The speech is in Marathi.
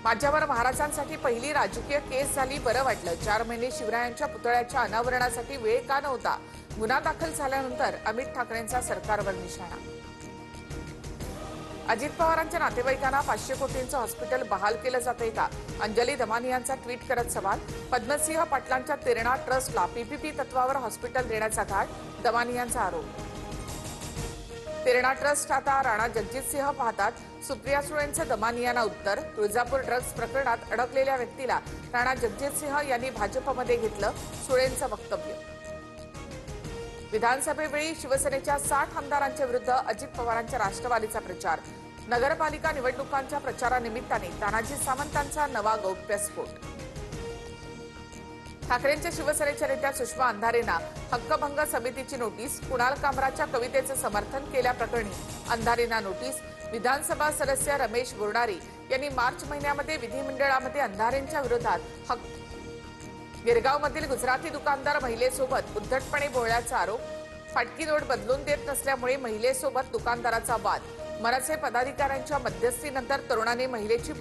माझ्यावर महाराजांसाठी पहिली राजकीय केस झाली, बरं वाटलं। 4 महिने शिवरायांच्या पुतळ्याच्या अनावरणासाठी वेळ का नव्हता? गुन्हा दाखल झाल्यानंतर अमित ठाकरेंचा सरकारवर निशाणा। अजित पवारांच्या नातेवाईकांना 500 कोटींचं हॉस्पिटल बहाल केलं जातंय का? अंजली दमानियांचा ट्विट करत सवाल। पद्मसिंह पाटलांच्या तेरणा ट्रस्टला पीपीपी तत्वावर हॉस्पिटल देण्याचा घाट, दमानियांचा आरोप। तेरणा ट्रस्ट आता राणा जगजितसिंह पाहतात, सुप्रिया सुळेंचं दमानियांना उत्तर। तुळजापूर ड्रग्ज प्रकरणात अडकलेल्या व्यक्तीला राणा जगजितसिंह यांनी भाजपमध्ये घेतलं, सुळेंचं वक्तव्य। विधानसभेवेळी शिवसेनेच्या 60 आमदारांच्या विरुद्ध अजित पवारांच्या राष्ट्रवादीचा प्रचार। नगरपालिका निवडणुकांच्या प्रचारानिमित्ताने तानाजी सावंतांचा नवा गौप्यस्फोट। ठाकरेंच्या शिवसेनेच्या नेत्या सुषमा अंधारेंना हक्कभंग समितीची नोटीस। कुणाल कामराच्या कवितेचं समर्थन केल्याप्रकरणी अंधारेंना नोटीस। विधानसभा सदस्य रमेश बोरणारे यांनी मार्च महिन्यामध्ये विधिमंडळामध्ये अंधारेंच्या विरोधात गिरगावमधील गुजराती दुकानदार महिलेसोबत उद्धटपणे बोलल्याचा आरोप। फाटकी नोट बदलून देत नसल्यामुळे महिलेसोबत दुकानदाराचा वाद। मनसे पदाधिकाऱ्यांच्या मध्यस्थीनंतर तरुणाने महिलेची